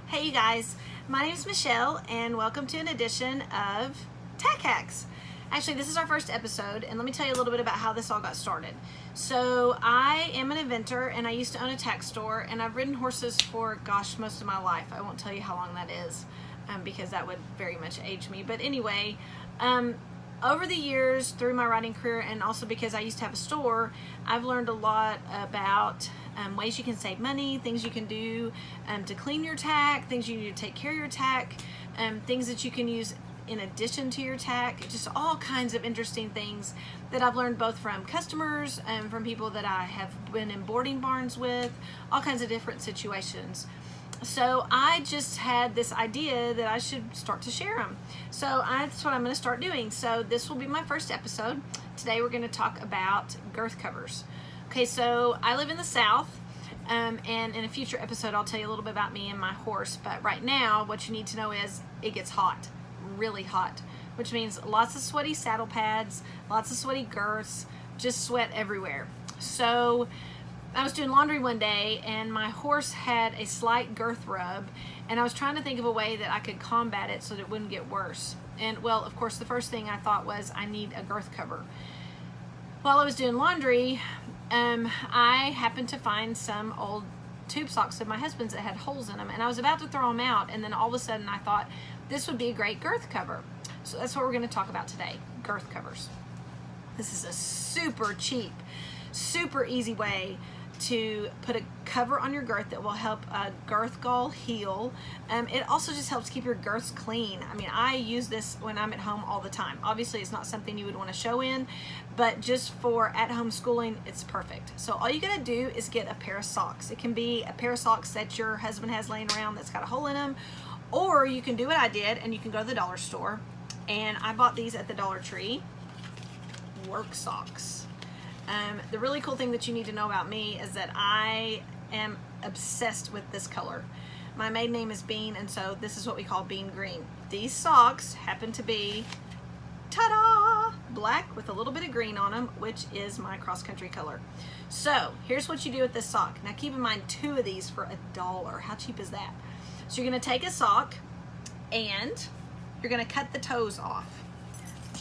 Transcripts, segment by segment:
Hey you guys, my name is Michelle and welcome to an edition of Tack Hacks. Actually, this is our first episode and let me tell you a little bit about how this all got started. So I am an inventor and I used to own a tack store and I've ridden horses for, most of my life. I won't tell you how long that is because that would very much age me. But anyway, over the years through my riding career and also because I used to have a store, I've learned a lot about ways you can save money, things you can do to clean your tack, things you need to take care of your tack, things that you can use in addition to your tack, just all kinds of interesting things that I've learned both from customers and from people that I have been in boarding barns with, all kinds of different situations. So I just had this idea that I should start to share them. So that's what I'm going to start doing. So this will be my first episode. Today we're going to talk about girth covers. Okay, so I live in the South, and in a future episode I'll tell you a little bit about me and my horse, but right now what you need to know is it gets hot, really hot, which means lots of sweaty saddle pads, lots of sweaty girths, just sweat everywhere. So I was doing laundry one day and my horse had a slight girth rub and I was trying to think of a way that I could combat it so that it wouldn't get worse. And well, of course, the first thing I thought was I need a girth cover. While I was doing laundry, I happened to find some old tube socks of my husband's that had holes in them and I was about to throw them out, and then all of a sudden I thought this would be a great girth cover. So that's what we're going to talk about today, girth covers. This is a super cheap, super easy way to put a cover on your girth that will help a girth gall heal. It also just helps keep your girths clean. I mean, I use this when I'm at home all the time. Obviously, it's not something you would want to show in, but just for at-home schooling, it's perfect. So all you gotta do is get a pair of socks. It can be a pair of socks that your husband has laying around that's got a hole in them, or you can do what I did and you can go to the dollar store, and I bought these at the Dollar Tree, work socks. The really cool thing that you need to know about me is that I am obsessed with this color. My maiden name is Bean, and so this is what we call bean green. These socks happen to be, ta-da, black with a little bit of green on them, which is my cross-country color. So here's what you do with this sock. Now keep in mind, 2 of these for $1. How cheap is that? So you're gonna take a sock and you're gonna cut the toes off,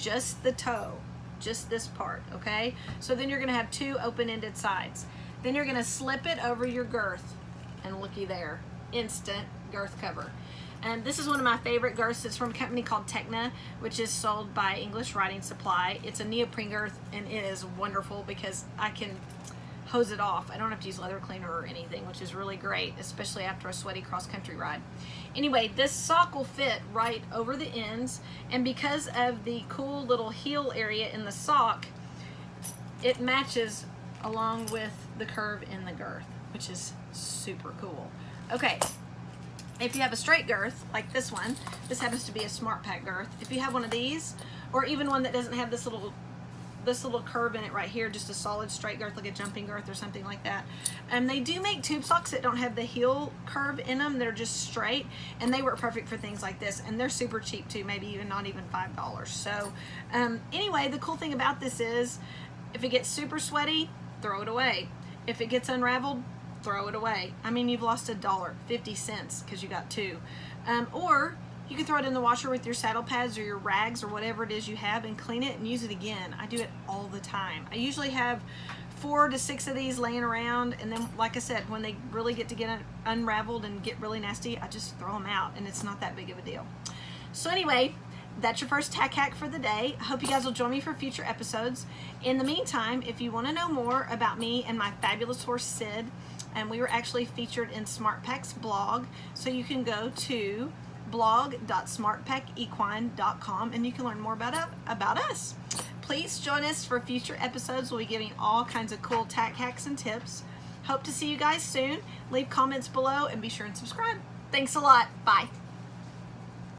just the toe. Just this part, okay? So then you're gonna have 2 open-ended sides. Then you're gonna slip it over your girth, and looky there, instant girth cover. And this is one of my favorite girths. It's from a company called Tack, which is sold by English Riding Supply. It's a neoprene girth, and it is wonderful because I can hose it off. I don't have to use leather cleaner or anything, which is really great, especially after a sweaty cross-country ride. Anyway, this sock will fit right over the ends, and because of the cool little heel area in the sock, it matches along with the curve in the girth, which is super cool. Okay, if you have a straight girth, like this one, this happens to be a Smart Pack girth. If you have one of these, or even one that doesn't have this little curve in it right here, just a solid straight girth, like a jumping girth or something like that. They do make tube socks that don't have the heel curve in them. They're just straight, and they work perfect for things like this, and they're super cheap too, maybe even not even $5. So anyway, the cool thing about this is if it gets super sweaty, throw it away. If it gets unraveled, throw it away. I mean, you've lost $1, 50 cents because you got 2. Or you can throw it in the washer with your saddle pads or your rags or whatever it is you have and clean it and use it again. I do it all the time. I usually have 4 to 6 of these laying around, and then, like I said, when they really get to get unraveled and get really nasty, I just throw them out, and it's not that big of a deal. So anyway, that's your first tack hack for the day. I hope you guys will join me for future episodes. In the meantime, if you want to know more about me and my fabulous horse, Sid, and we were actually featured in Smart Pack's blog, so you can go to blog.smartpackequine.com and you can learn more about us. Please join us for future episodes. We'll be giving all kinds of cool tack hacks and tips. Hope to see you guys soon. Leave comments below and be sure and subscribe. Thanks a lot. Bye.